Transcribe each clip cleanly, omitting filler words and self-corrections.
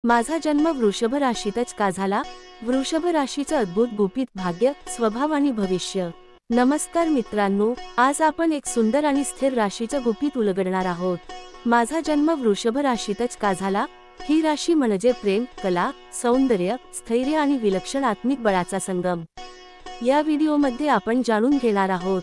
माझा जन्म वृषभ राशीतच का झाला? वृषभ राशीचं अद्भुत गुपित भाग्य, स्वभाव आणि भविष्य. नमस्कार मित्रांनो, आज आपण एक सुंदर आणि स्थिर राशीचं गुपित उलगडणार आहोत. माझा जन्म वृषभ राशीतच का झाला? ही राशी म्हणजे प्रेम, कला, सौंदर्य, स्थैर्य आणि विलक्षण आत्मिक बळाचा संगम. या व्हिडिओमध्ये आपण जाणून घेणार आहोत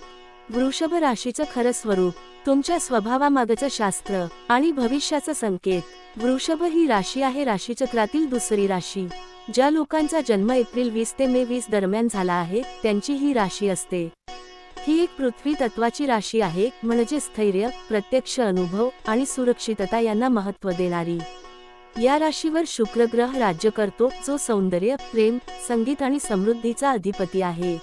वृषभ राशीचं खरं स्वरूप, तुमच्या स्वभावामागचं शास्त्र आणि भविष्याचं संकेत. वृषभ ही राशी आहे राशीचक्रातील दुसरी राशी. ज्या लोकांचा जन्म एप्रिल 20 ते मे 20 दरम्यान झाला आहे त्यांची ही राशी असते. ही एक पृथ्वी तत्वाची राशी आहे, म्हणजे स्थैर्य, प्रत्यक्ष अनुभव आणि सुरक्षितता यांना महत्त्व देणारी. या राशीवर शुक्र ग्रह राज्य करतो, जो सौंदर्य, प्रेम, संगीत आणि समृद्धीचा अधिपती आहे.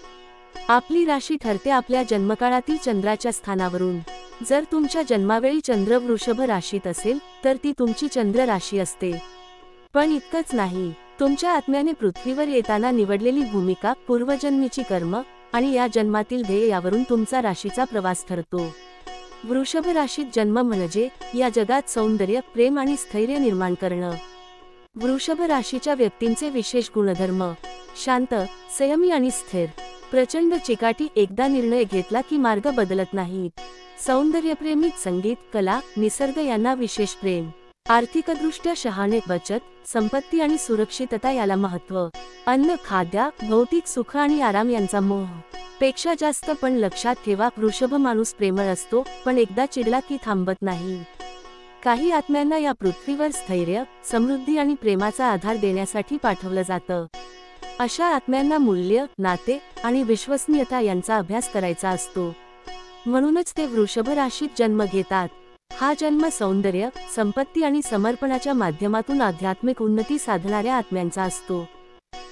आपली राशी ठरते आपल्या जन्मकाळातील चंद्राच्या स्थानावरून. जर तुमच्या जन्मावेळी चंद्र वृषभ राशीत असेल तर ती तुमची चंद्र राशी असते. पण इतकंच नाही, तुमच्या आत्म्याने पृथ्वीवर येताना निवडलेली भूमिका, पूर्वजन्मीची कर्म आणि या जन्मातील ध्येय यावरून तुमचा राशीचा प्रवास ठरतो. वृषभ राशीत जन्म म्हणजे या जगात सौंदर्य, प्रेम आणि स्थैर्य निर्माण करणं. वृषभ राशीच्या व्यक्तींचे विशेष गुणधर्म: शांत, संयमी आणि स्थिर. प्रचंड चिकाटी, एकदा निर्णय घेतला की मार्ग बदलत नाहीत. सौंदर्यप्रेमी, संगीत, कला, निसर्ग यांना विशेष प्रेम. आर्थिकदृष्ट्या शहाणे, बचत, संपत्ती आणि सुरक्षितता याला महत्त्व. अन्न, खाद्य, भौतिक सुख आणि आराम यांचा मोह पेक्षा जास्त. पण लक्षात ठेवा, वृषभ माणूस प्रेमळ असतो, पण एकदा चिडला की थांबत नाही. काही आत्म्यांना या पृथ्वीवर स्थैर्य, समृद्धी आणि प्रेमाचा आधार देण्यासाठी पाठवलं जातं. अशा आत्म्यांना मूल्य, नाते आणि विश्वसनीयता यांचा अभ्यास करायचा असतो. म्हणूनच ते वृषभ राशीत जन्म घेतात. हा जन्म सौंदर्य, संपत्ती आणि समर्पणाच्या माध्यमातून आध्यात्मिक उन्नती साधणाऱ्या आत्म्यांचा असतो.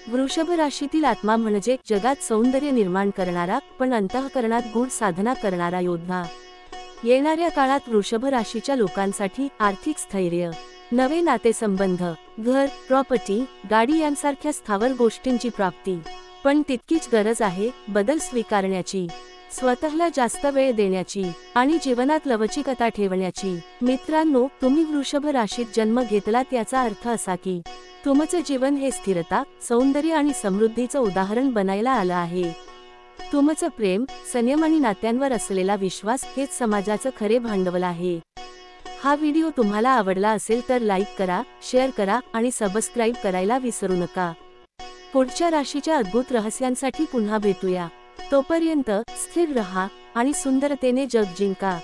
वृषभ राशीतील आत्मा म्हणजे जगात सौंदर्य निर्माण करणारा, पण अंतःकरणात गूढ साधना करणारा योद्धा. येणाऱ्या काळात वृषभ राशीच्या लोकांसाठी आर्थिक स्थैर्य, नवे नातेसंबंध, घर, प्रॉपर्टी, गाडी यांसारख्या स्थावर गोष्टींची प्राप्ती. पण तितकीच गरज आहे बदल स्वीकारण्याची, स्वतःला जास्त वेळ देण्याची आणि जीवनात लवचिकता ठेवण्याची. मित्रांनो, तुम्ही वृषभ राशीत जन्म घेतलात याचा अर्थ असा की तुमचं जीवन हे स्थिरता, सौंदर्य आणि समृद्धीचं उदाहरण बनायला आलं आहे. तुमचं प्रेम, संयम आणि नात्यांवर असलेला विश्वास हेच समाजाचं खरे भांडवल आहे. हा व्हिडिओ तुम्हाला आवडला असेल तर लाईक करा, शेअर करा आणि सबस्क्राईब करायला विसरू नका. पुढच्या राशीच्या अद्भुत रहस्यांसाठी पुन्हा भेटूया. तोपर्यंत स्थिर रहा आणि सुंदरतेने जग जिंका.